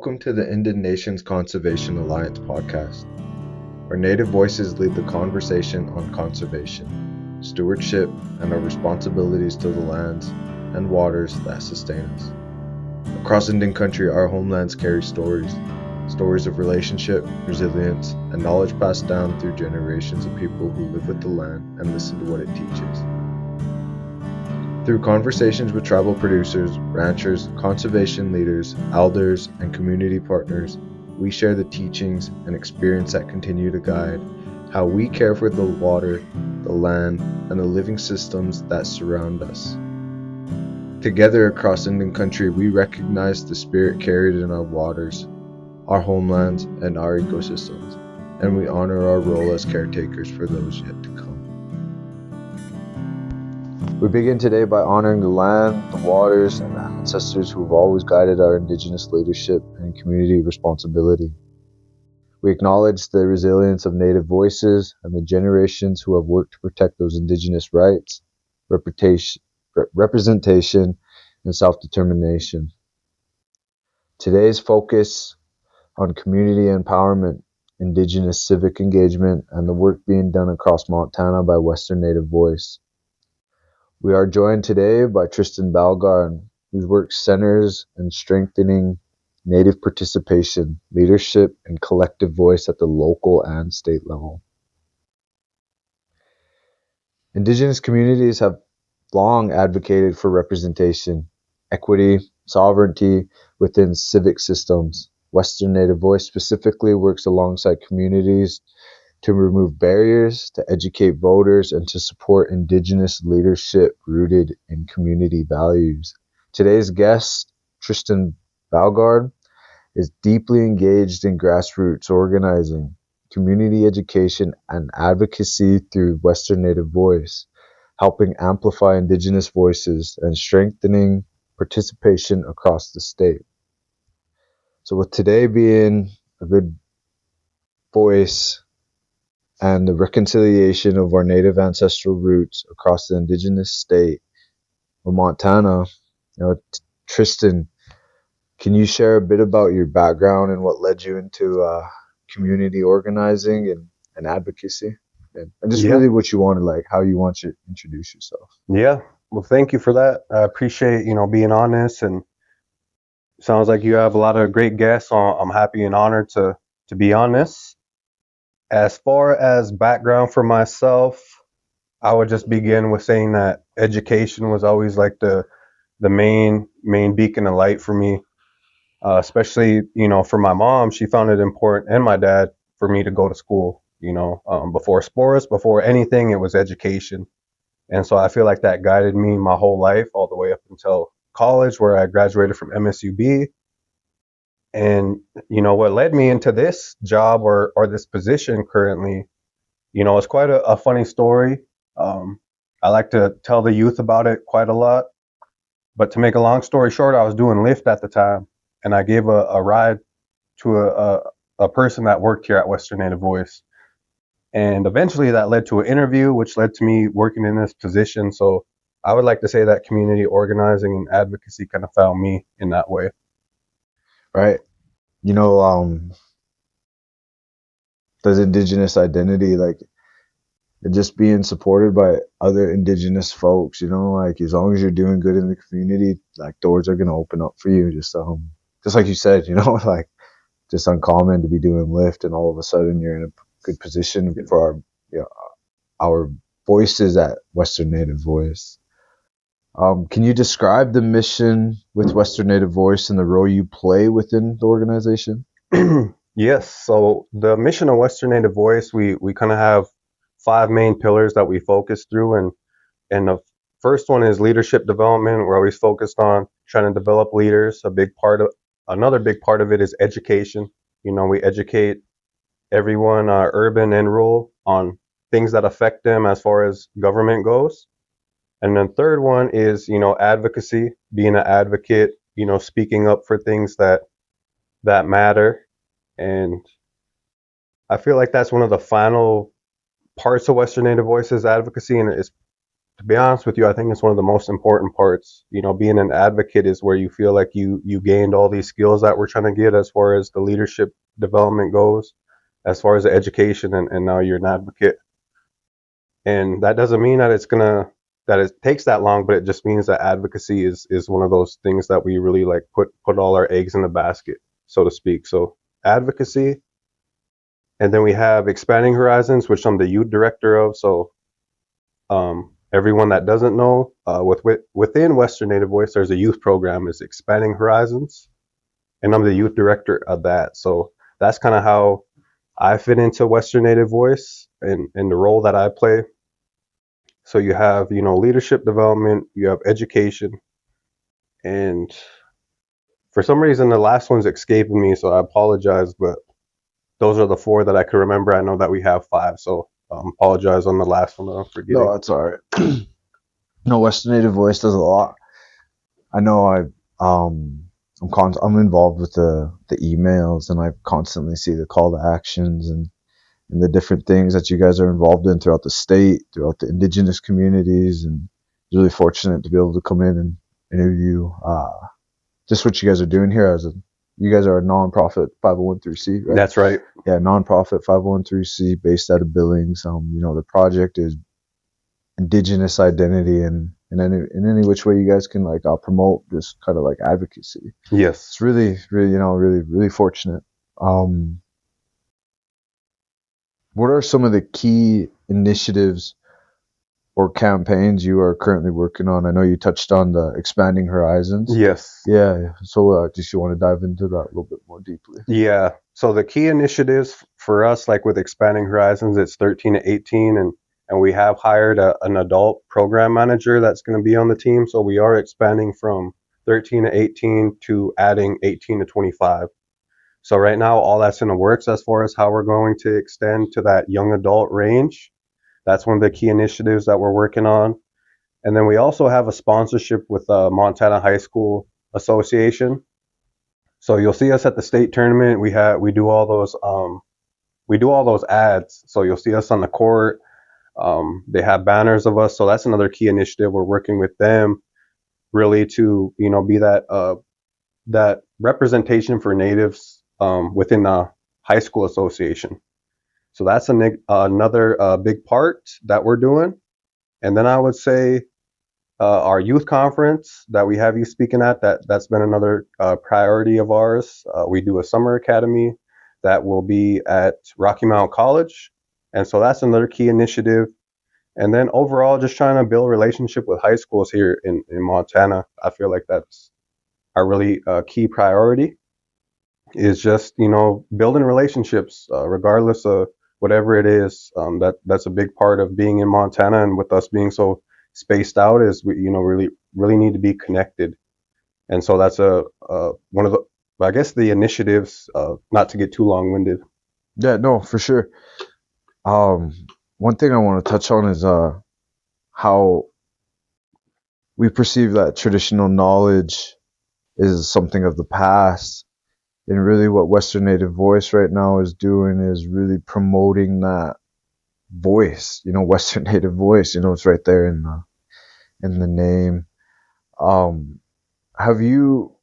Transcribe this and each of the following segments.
Welcome to the Indian Nations Conservation Alliance podcast, where Native voices lead the conversation on conservation, stewardship, and our responsibilities to the lands and waters that sustain us. Across Indian country, our homelands carry stories of relationship, resilience, and knowledge passed down through generations of people who live with the land and listen to what it teaches. Through conversations with tribal producers, ranchers, conservation leaders, elders, and community partners, we share the teachings and experience that continue to guide how we care for the water, the land, and the living systems that surround us. Together across Indian country, we recognize the spirit carried in our waters, our homelands, and our ecosystems, and we honor our role as caretakers for those yet to come. We begin today by honoring the land, the waters, and the ancestors who have always guided our Indigenous leadership and community responsibility. We acknowledge the resilience of Native voices and the generations who have worked to protect those Indigenous rights, representation, and self-determination. Today's focus on community empowerment, Indigenous civic engagement, and the work being done across Montana by Western Native Voice. We are joined today by Tristen Belgarde, whose work centers in strengthening Native participation, leadership, and collective voice at the local and state level. Indigenous communities have long advocated for representation, equity, sovereignty within civic systems. Western Native Voice specifically works alongside communities to remove barriers, to educate voters, and to support Indigenous leadership rooted in community values. Today's guest, Tristen Belgarde, is deeply engaged in grassroots organizing, community education, and advocacy through Western Native Voice, helping amplify Indigenous voices and strengthening participation across the state. So with today being a good voice and the reconciliation of our Native ancestral roots across the Indigenous state of Montana, Tristen, can you share a bit about your background and what led you into community organizing and advocacy? And just really what you wanted, like how you want to introduce yourself. Yeah. Well, thank you for that. I appreciate, being on this, and sounds like you have a lot of great guests. So I'm happy and honored to be on this. As far as background for myself, I would just begin with saying that education was always like the main beacon of light for me, especially for my mom. She found it important, and my dad, for me to go to school. Before sports, before anything, it was education. And so I feel like that guided me my whole life, all the way up until college, where I graduated from MSUB. And what led me into this job or this position currently, it's quite a funny story. I like to tell the youth about it quite a lot. But to make a long story short, I was doing Lyft at the time, and I gave a ride to a person that worked here at Western Native Voice. And eventually that led to an interview, which led to me working in this position. So I would like to say that community organizing and advocacy kind of found me in that way. Right. Does Indigenous identity, like just being supported by other Indigenous folks, like as long as you're doing good in the community, like doors are gonna open up for you. Just like you said, like just uncommon to be doing Lyft and all of a sudden you're in a good position for our voices at Western Native Voice. Can you describe the mission with Western Native Voice and the role you play within the organization? Yes. So the mission of Western Native Voice, we kind of have 5 main pillars that we focus through, and the first one is leadership development. We're always focused on trying to develop leaders. Another big part of it is education. We educate everyone, urban and rural, on things that affect them as far as government goes. And then third one is, advocacy, being an advocate, speaking up for things that matter. And I feel like that's one of the final parts of Western Native Voices advocacy, and it's to be honest with you, I think it's one of the most important parts. Being an advocate is where you feel like you gained all these skills that we're trying to get as far as the leadership development goes, as far as the education, and now you're an advocate. And that doesn't mean that it takes that long, but it just means that advocacy is one of those things that we really like put all our eggs in the basket, so to speak. So advocacy, and then we have expanding horizons, which I'm the youth director of. So everyone that doesn't know, within Western Native Voice, there's a youth program, is Expanding Horizons, and I'm the youth director of that. So that's kind of how I fit into Western Native Voice and the role that I play. So you have, leadership development, you have education, and for some reason the last one's escaping me, so I apologize, but those are the four that I can remember. I know that we have five, so apologize on the last one that I'm No, forgetting. that's all right. No, Western Native Voice does a lot. I know I'm involved with the emails, and I constantly see the call to actions and the different things that you guys are involved in throughout the state, throughout the Indigenous communities, and really fortunate to be able to come in and interview just what you guys are doing here. You guys are a nonprofit 501c, right? That's right. Yeah, nonprofit 501c based out of Billings. The project is Indigenous identity, and in any which way you guys can like promote this kind of like advocacy. Yes. It's really, really, really, really fortunate. Um, what are some of the key initiatives or campaigns you are currently working on? I know you touched on the expanding horizons. Yes. Yeah. So, just you want to dive into that a little bit more deeply? Yeah. So the key initiatives for us, like with Expanding Horizons, it's 13 to 18, and we have hired an adult program manager that's going to be on the team. So we are expanding from 13 to 18 to adding 18 to 25. So right now, all that's in the works as far as how we're going to extend to that young adult range. That's one of the key initiatives that we're working on. And then we also have a sponsorship with the Montana High School Association. So you'll see us at the state tournament. We do all those ads. So you'll see us on the court. They have banners of us. So that's another key initiative. We're working with them really to be that representation for natives within the high school association. So that's another big part that we're doing. And then I would say our youth conference that we have you speaking at, that's been another priority of ours. We do a summer academy that will be at Rocky Mount College, and so that's another key initiative. And then overall, just trying to build relationship with high schools here in Montana. I feel like that's our really key priority, is just building relationships regardless of whatever it is. That's a big part of being in Montana, and with us being so spaced out, is we really need to be connected. And so that's one of the, I guess, the initiatives. Not to get too long winded. Yeah, no, for sure. Um, One thing I want to touch on is how we perceive that traditional knowledge is something of the past. And really, what Western Native Voice right now is doing is really promoting that voice. Western Native Voice. It's right there in the name. Um, have you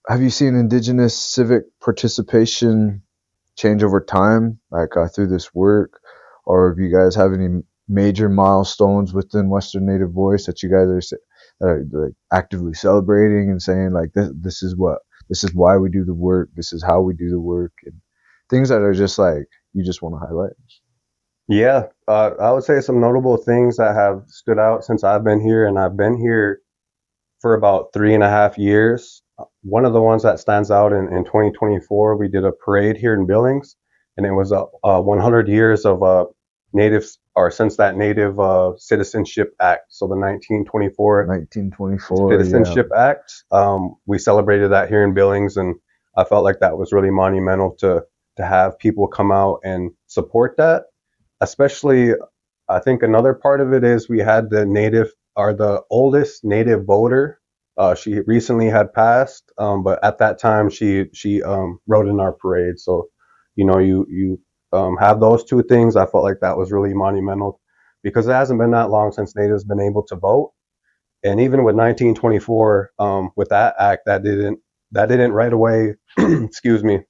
have you seen Indigenous civic participation change over time, like through this work, or if you guys have any major milestones within Western Native Voice that you guys are like actively celebrating and saying like this is why we do the work, this is how we do the work, and things that are just like you just want to highlight. Yeah, I would say some notable things that have stood out since I've been here, and I've been here for about 3.5 years. One of the ones that stands out in 2024, we did a parade here in Billings, and it was 100 years of natives, or since that Native Citizenship Act, so the 1924 1924, yeah. Citizenship Act. We celebrated that here in Billings, and I felt like that was really monumental to have people come out and support that. Especially, I think another part of it is we had the oldest native voter. She recently had passed, but at that time she rode in our parade. So, you have those two things. I felt like that was really monumental because it hasn't been that long since natives been able to vote. And even with 1924, with that act, that didn't right away, excuse me,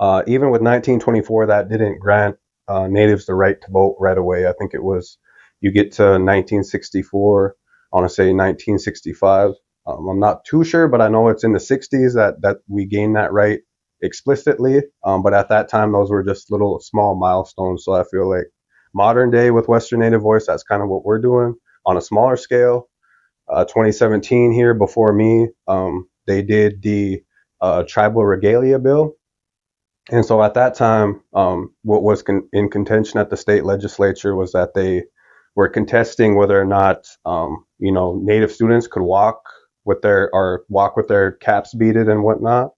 even with 1924, that didn't grant natives the right to vote right away. I think it was, you get to 1964, I want to say 1965. I'm not too sure, but I know it's in the 60s that we gained that right explicitly. But at that time, those were just little small milestones. So I feel like modern day with Western Native Voice, that's kind of what we're doing on a smaller scale. 2017 here before me, they did the tribal regalia bill. And so at that time, what was in contention at the state legislature was that they were contesting whether or not, Native students could walk with their caps beaded and whatnot.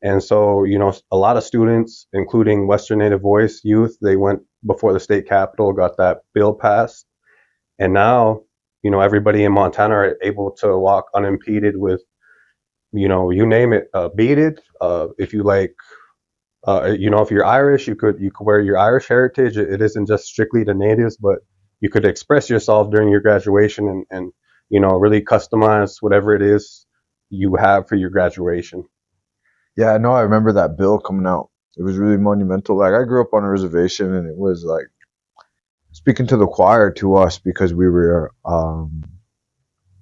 And so, a lot of students, including Western Native Voice youth, they went before the state capitol, got that bill passed. And now, everybody in Montana are able to walk unimpeded with, you name it, beaded. If you like, if you're Irish, you could wear your Irish heritage. It isn't just strictly the natives, but you could express yourself during your graduation and really customize whatever it is you have for your graduation. Yeah, no, I remember that bill coming out. It was really monumental. Like I grew up on a reservation, and it was like speaking to the choir to us because we were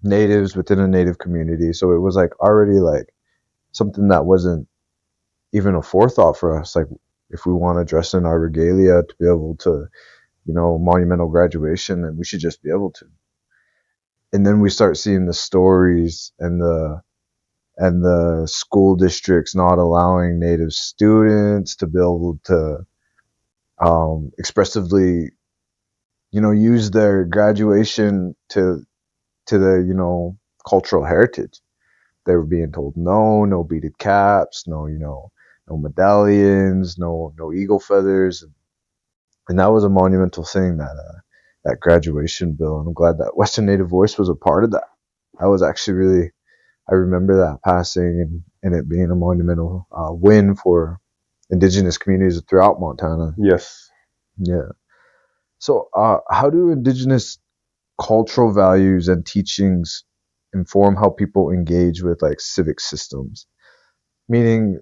natives within a native community. So it was like already like something that wasn't even a forethought for us. Like if we want to dress in our regalia to be able to, monumental graduation, then we should just be able to. And then we start seeing the stories and the school districts not allowing native students to be able to expressively, use their graduation to the, cultural heritage. They were being told no beaded caps, no medallions, no eagle feathers, and that was a monumental thing, that graduation bill. And I'm glad that Western Native Voice was a part of that. That was actually really, I remember that passing and it being a monumental win for Indigenous communities throughout Montana. Yes. Yeah. So, how do Indigenous cultural values and teachings inform how people engage with like civic systems? Meaning,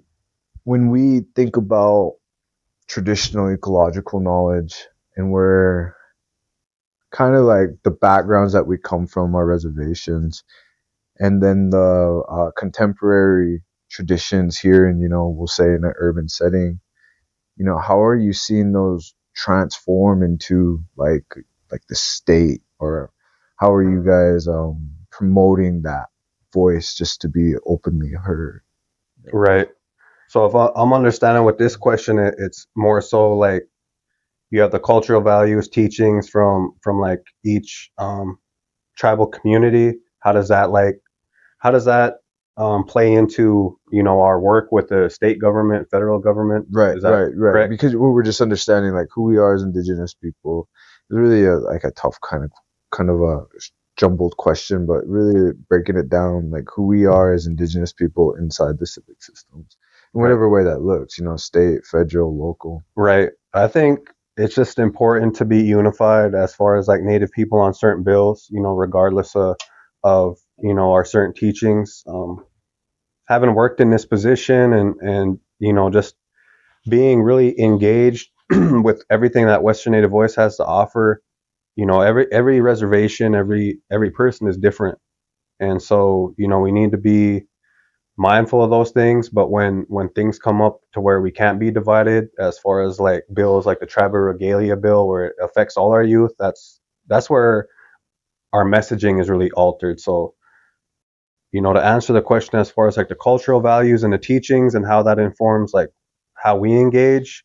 when we think about traditional ecological knowledge and we're kind of like the backgrounds that we come from, our reservations, and then the contemporary traditions here, and we'll say in an urban setting, how are you seeing those transform into like the state, or how are you guys promoting that voice just to be openly heard? Right. So if I'm understanding with this question, it's more so like you have the cultural values, teachings from like each tribal community. How does that play into our work with the state government, federal government? Right, Is that right. correct? Because we were just understanding like who we are as Indigenous people. It's really like a tough kind of a jumbled question, but really breaking it down like who we are as Indigenous people inside the civic systems, in Right. whatever way that looks. State, federal, local. Right. I think it's just important to be unified as far as like Native people on certain bills, regardless of our certain teachings. Having worked in this position and just being really engaged with everything that Western Native Voice has to offer. Every reservation, every person is different, and so we need to be mindful of those things. But when things come up to where we can't be divided, as far as like bills like the tribal regalia bill, where it affects all our youth, that's where our messaging is really altered. So to answer the question as far as like the cultural values and the teachings and how that informs like how we engage,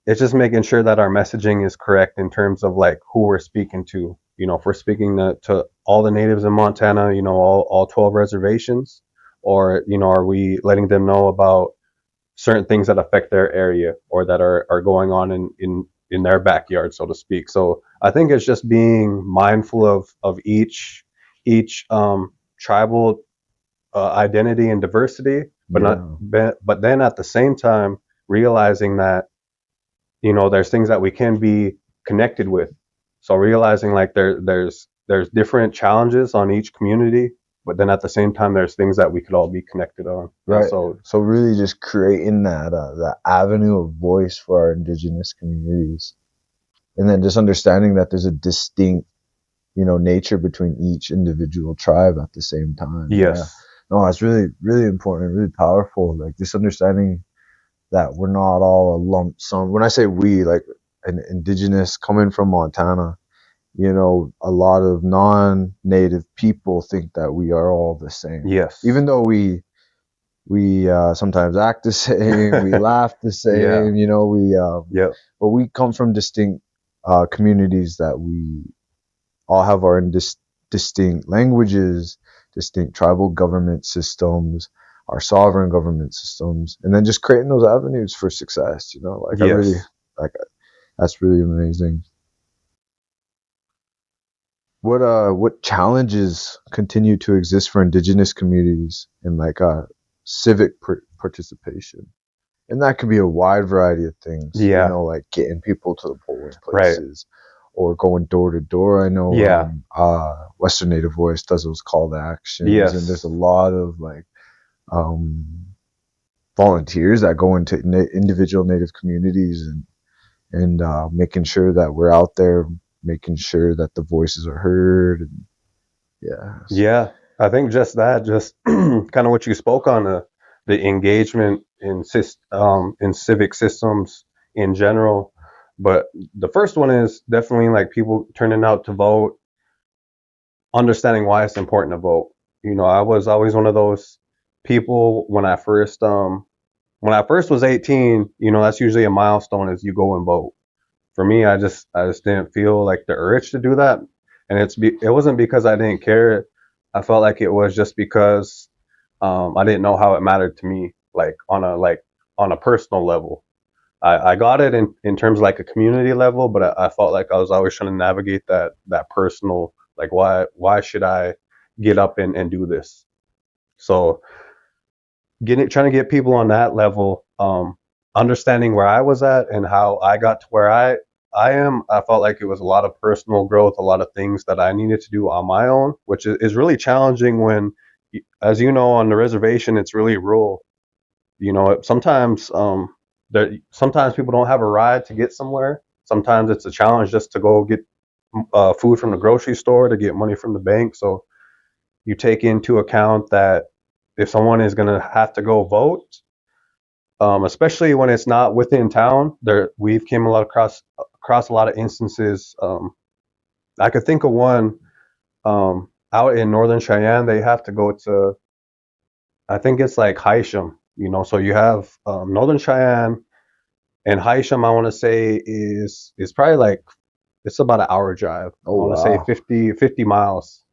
it's just making sure that our messaging is correct in terms of like who we're speaking to. If we're speaking to all the natives in Montana, all 12 reservations, or are we letting them know about certain things that affect their area or that are going on in their backyard, so to speak. So I think it's just being mindful of each tribal identity and diversity, but not Yeah. but then at the same time realizing that there's things that we can be connected with. So realizing like there's different challenges on each community, but then at the same time there's things that we could all be connected on. And Right. so So really just creating that avenue of voice for our indigenous communities. And then just understanding that there's a distinct, nature between each individual tribe at the same time. Yeah. yes, No, it's really, really important, really powerful. Like just understanding that we're not all a lump sum. When I say we, like an indigenous coming from Montana, a lot of non-native people think that we are all the same. yes, Even though we sometimes act the same, we laugh the yeah, same, yeah, but we come from distinct communities that we all have our distinct languages, distinct tribal government systems, our sovereign government systems, and then just creating those avenues for success. Like I really yes. like that's really amazing. What challenges continue to exist for indigenous communities in like civic participation? And that could be a wide variety of things, Yeah, like getting people to the polling right. places or going door to door. I know Yeah, Western Native Voice does those call to actions, and there's a yes. lot of like um, volunteers that go into individual Native communities and making sure that we're out there, making sure that the voices are heard. And yeah, Yeah, I think just that, just kind of what you spoke on, the engagement in civic systems in general. But the first one is definitely like people turning out to vote, understanding why it's important to vote. I was always one of those people when I first was 18. That's usually a milestone as you go and vote. For me, I just didn't feel like the urge to do that, and it wasn't because I didn't care. I felt like it was just because I didn't know how it mattered to me, like on a personal level. I got it in terms of like a community level, but I felt like I was always trying to navigate that personal, like why should I get up and do this? So trying to get people on that level, understanding where I was at and how I got to where I am. I felt like it was a lot of personal growth, a lot of things that I needed to do on my own, which is really challenging when, as you know, on the reservation, it's really rural. Sometimes sometimes people don't have a ride to get somewhere. Sometimes it's a challenge just to go get food from the grocery store, to get money from the bank. So you take into account that if someone is going to have to go vote, especially when it's not within town. We've came a lot across a lot of instances. I could think of one out in Northern Cheyenne. They have to go to, I think it's like Haisham. So you have Northern Cheyenne and Haisham. I want to say is probably like it's about an hour drive. I oh want to say wow, 50 miles.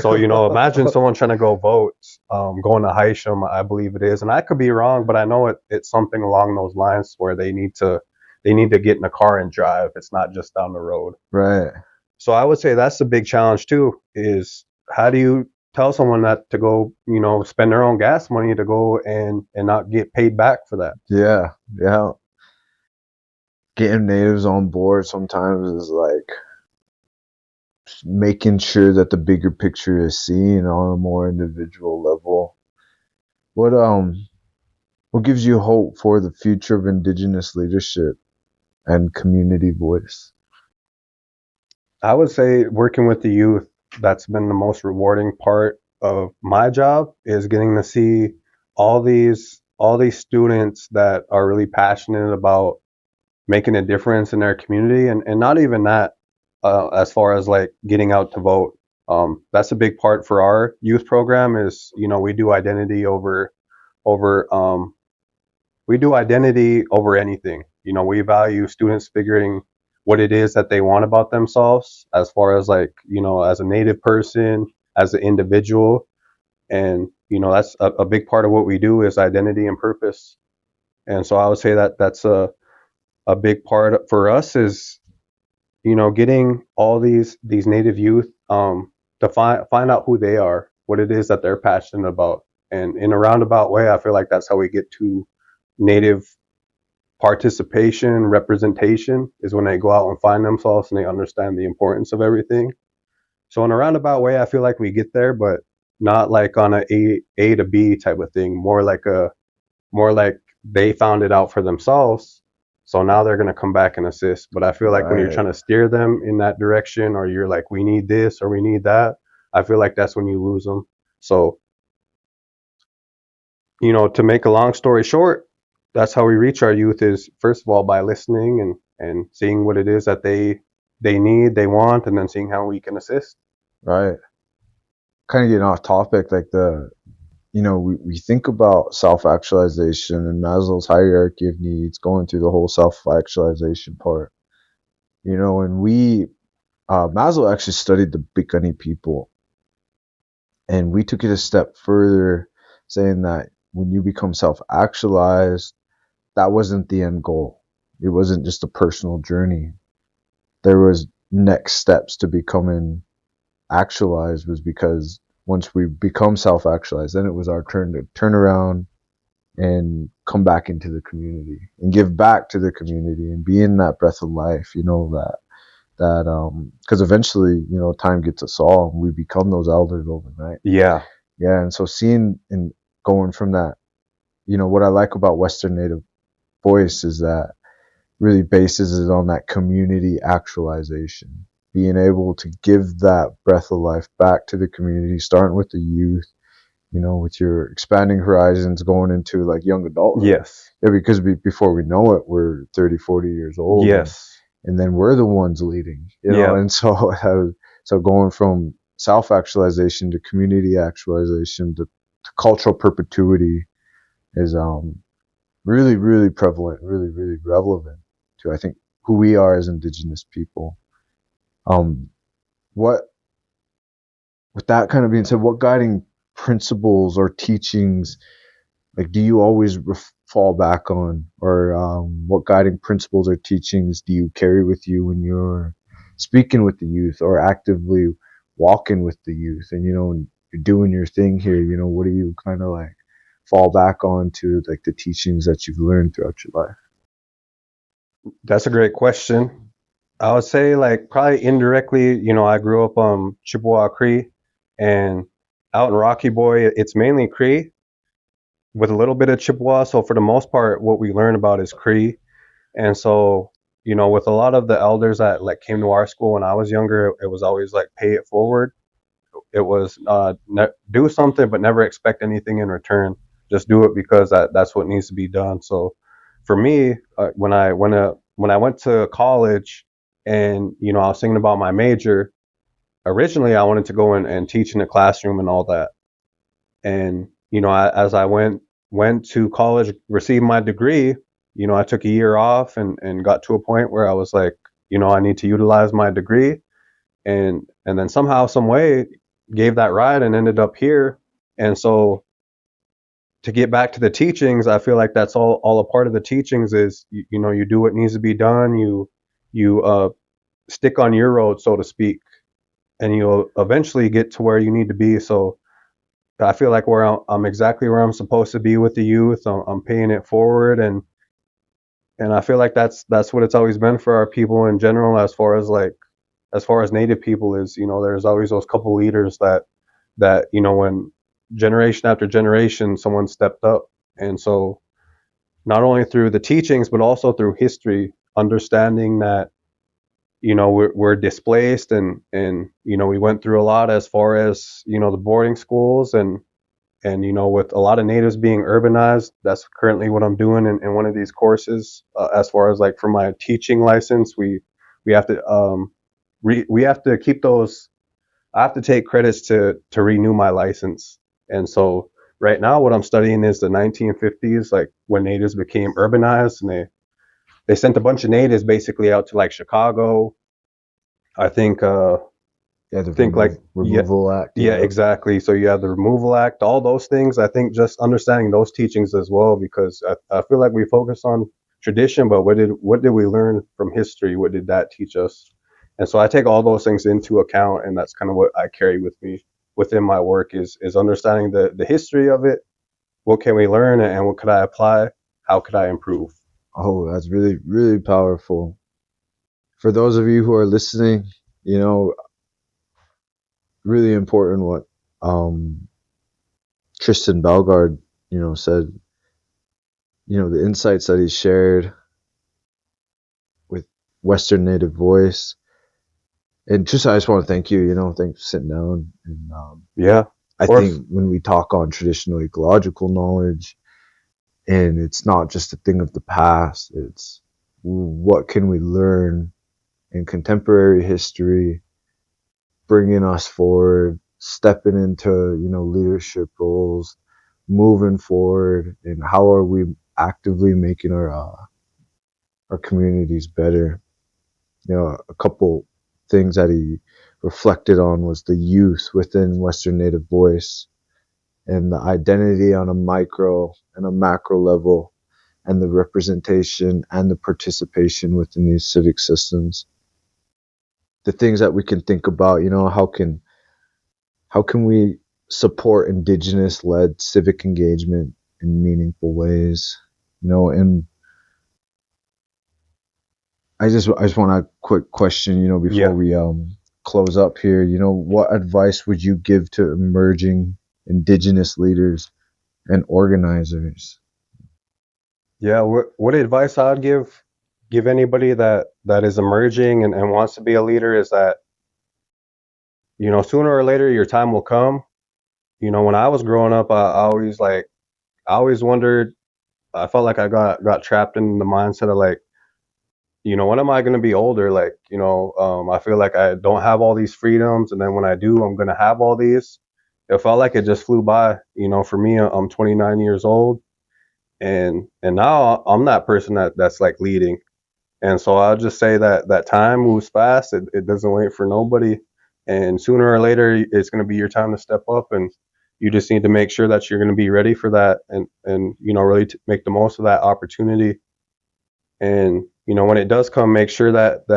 So, imagine someone trying to go vote, going to Haisham, I believe it is, and I could be wrong, but I know it's something along those lines where they need to get in a car and drive. It's not just down the road. right? So I would say that's the big challenge too. Is how do you tell someone that to go, spend their own gas money to go and not get paid back for that? Yeah, yeah. Getting natives on board sometimes is like making sure that the bigger picture is seen on a more individual level. What gives you hope for the future of indigenous leadership and community voice? I would say working with the youth, that's been the most rewarding part of my job, is getting to see all these students that are really passionate about making a difference in their community, and not even that, as far as like getting out to vote. That's a big part for our youth program. Is we do identity over we do identity over anything. We value students figuring what it is that they want about themselves, as far as like, as a native person, as an individual. And, that's a big part of what we do is identity and purpose. And so I would say that that's a big part for us is, getting all these native youth, to find out who they are, what it is that they're passionate about. And in a roundabout way, I feel like that's how we get to native participation, representation is when they go out and find themselves and they understand the importance of everything. So in a roundabout way, I feel like we get there, but not like on a to B type of thing. More like they found it out for themselves. So now they're gonna come back and assist. But I feel like when you're Right. trying to steer them in that direction, or you're like, we need this or we need that, I feel like that's when you lose them. So to make a long story short, that's how we reach our youth is first of all by listening and seeing what it is that they need, they want, and then seeing how we can assist. Right. Kind of getting off topic, like we think about self-actualization and Maslow's hierarchy of needs, going through the whole self-actualization part. And Maslow actually studied the Bikini people, and we took it a step further, saying that when you become self-actualized, that wasn't the end goal. It wasn't just a personal journey. There was next steps to becoming actualized, was because once we become self-actualized, then it was our turn to turn around and come back into the community and give back to the community and be in that breath of life, because eventually, time gets us all and we become those elders overnight. Yeah. Yeah. And so seeing and going from that, what I like about Western Native voice is that really bases it on that community actualization, being able to give that breath of life back to the community, starting with the youth, with your expanding horizons going into like young adulthood. Yes. Yeah, because before we know it, we're 30, 40 years old. Yes. And then we're the ones leading, Yeah. and so going from self-actualization to community actualization to cultural perpetuity is really, really prevalent, really, really relevant to, I think, who we are as Indigenous people. Um, what, with that kind of being said, what guiding principles or teachings, like, do you always fall back on, or what guiding principles or teachings do you carry with you when you're speaking with the youth or actively walking with the youth, and you're doing your thing here? What do you kind of like fall back on to, like, the teachings that you've learned throughout your life? That's a great question. I would say like probably indirectly, I grew up Chippewa Cree, and out in Rocky Boy it's mainly Cree with a little bit of Chippewa. So for the most part what we learn about is Cree. And so, with a lot of the elders that like came to our school when I was younger, it was always like pay it forward. It was do something but never expect anything in return. Just do it because that's what needs to be done. So for me, when I went to college, and I was thinking about my major, originally I wanted to go in and teach in the classroom and all that. And as I went to college, received my degree, I took a year off and got to a point where I was like, I need to utilize my degree, and then somehow some way gave that ride and ended up here. And so to get back to the teachings, I feel like that's all a part of the teachings is you do what needs to be done. You stick on your road, so to speak, and you'll eventually get to where you need to be. So I feel like where I'm exactly where I'm supposed to be with the youth. I'm paying it forward, and I feel like that's what it's always been for our people in general. As far as Native people is, there's always those couple leaders that when generation after generation someone stepped up. And so not only through the teachings but also through history, understanding that we're displaced, and we went through a lot as far as the boarding schools, and with a lot of natives being urbanized. That's currently what I'm doing in one of these courses. As far as like for my teaching license, we have to we have to keep those. I have to take credits to renew my license. And so right now what I'm studying is the 1950s, like when natives became urbanized, and they sent a bunch of natives basically out to like Chicago. I Yeah, the think like yeah, removal act. yeah, exactly. So you have the removal act, all those things. I think just understanding those teachings as well, because I feel like we focus on tradition, but what did we learn from history? What did that teach us? And so I take all those things into account, and that's kind of what I carry with me within my work is understanding the history of it. What can we learn, and what could I apply? How could I improve? Oh, that's really, really powerful. For those of you who are listening, you know, really important what um, Tristen Belgarde, said. The insights that he shared with Western Native Voice. And just, I just want to thank you. Thanks for sitting down. And Yeah. I Or if, think when we talk on traditional ecological knowledge, and it's not just a thing of the past, it's what can we learn in contemporary history, bringing us forward, stepping into leadership roles, moving forward, and how are we actively making our communities better. A couple things that he reflected on was the youth within Western Native Voice and the identity on a micro and a macro level, and the representation and the participation within these civic systems. The things that we can think about, how can we support indigenous led civic engagement in meaningful ways? And I just want a quick question, before yeah. we close up here. What advice would you give to emerging indigenous leaders and organizers? Yeah. What advice I'd give anybody that is emerging and wants to be a leader is that, sooner or later your time will come. When I was growing up, I always wondered. I felt like I got trapped in the mindset of like, when am I going to be older? Like, I feel like I don't have all these freedoms, and then when I do, I'm going to have all these. It felt like it just flew by. For me, I'm 29 years old, and now I'm that person that's like leading. And so I'll just say that time moves fast. It doesn't wait for nobody, and sooner or later, it's going to be your time to step up, and you just need to make sure that you're going to be ready for that, and really make the most of that opportunity. And when it does come, make sure that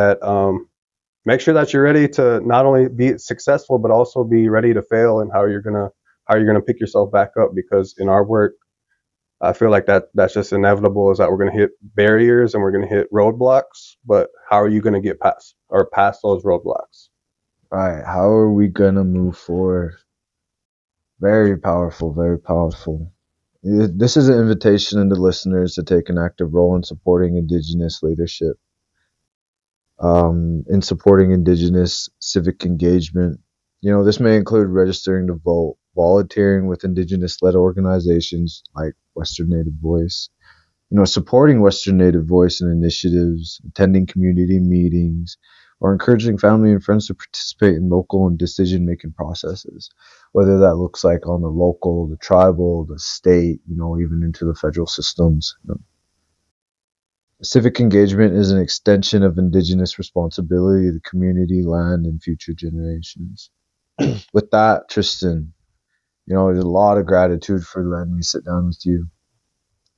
you're ready to not only be successful but also be ready to fail, and how you're gonna pick yourself back up, because in our work, I feel like that's just inevitable, is that we're gonna hit barriers and we're gonna hit roadblocks, but how are you gonna get past those roadblocks? All right, how are we gonna move forward? Very powerful, very powerful. This is an invitation to listeners to take an active role in supporting Indigenous leadership, in supporting Indigenous civic engagement. This may include registering to vote, volunteering with Indigenous led organizations like Western Native Voice, supporting Western Native Voice and initiatives, attending community meetings, or encouraging family and friends to participate in local and decision making processes, whether that looks like on the local, the tribal, the state, even into the federal systems. Civic engagement is an extension of Indigenous responsibility to community, land, and future generations. With that, Tristen, there's a lot of gratitude for letting me sit down with you.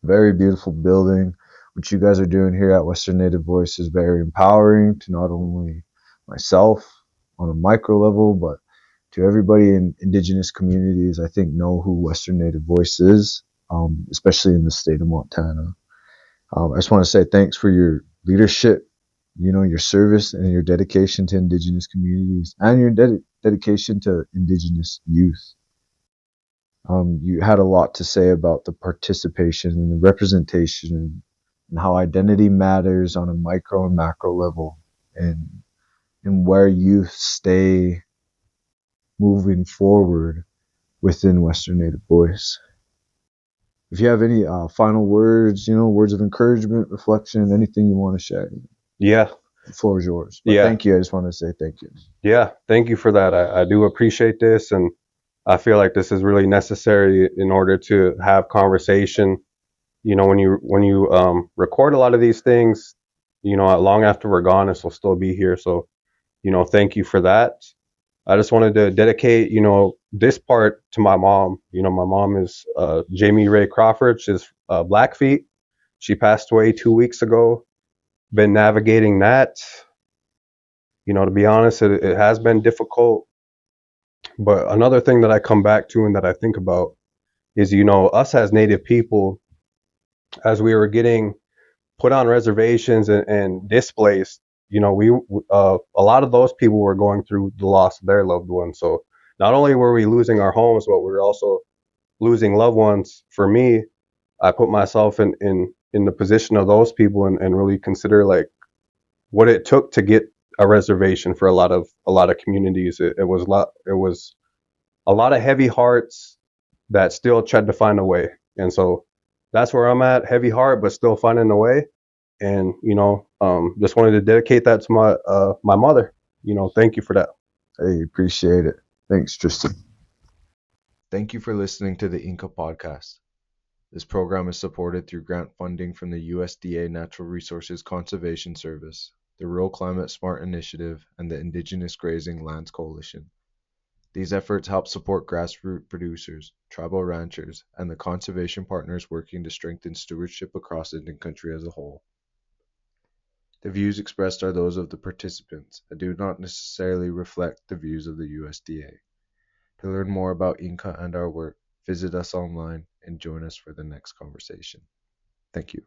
Very beautiful building. What you guys are doing here at Western Native Voice is very empowering to not only myself on a micro level, but to everybody in Indigenous communities. I think know who Western Native Voice is, especially in the state of Montana. I just want to say thanks for your leadership, your service and your dedication to Indigenous communities and your dedication to Indigenous youth. You had a lot to say about the participation and the representation, and how identity matters on a micro and macro level, and where youth stay moving forward within Western Native Voice. If you have any final words, words of encouragement, reflection, anything you want to share, Yeah. the floor is yours. But Yeah. thank you. I just want to say thank you. Yeah. Thank you for that. I do appreciate this, and I feel like this is really necessary in order to have conversation. When you record a lot of these things, long after we're gone, this will still be here. So, thank you for that. I just wanted to dedicate, this part to my mom. My mom is Jamie Ray Crawford. She's Blackfeet. She passed away 2 weeks ago. Been navigating that. To be honest, it has been difficult. But another thing that I come back to and that I think about is, us as Native people, as we were getting put on reservations and displaced, a lot of those people were going through the loss of their loved ones. So not only were we losing our homes, but we were also losing loved ones. For me, I put myself in the position of those people and really consider like what it took to get a reservation for a lot of communities. It was a lot of heavy hearts that still tried to find a way. And so that's where I'm at, heavy heart, but still finding a way. And, just wanted to dedicate that to my mother. Thank you for that. Hey, appreciate it. Thanks, Tristen. Thank you for listening to the Inca podcast. This program is supported through grant funding from the USDA Natural Resources Conservation Service, the Rural Climate Smart Initiative, and the Indigenous Grazing Lands Coalition. These efforts help support grassroots producers, tribal ranchers, and the conservation partners working to strengthen stewardship across Indian country as a whole. The views expressed are those of the participants and do not necessarily reflect the views of the USDA. To learn more about Inca and our work, visit us online and join us for the next conversation. Thank you.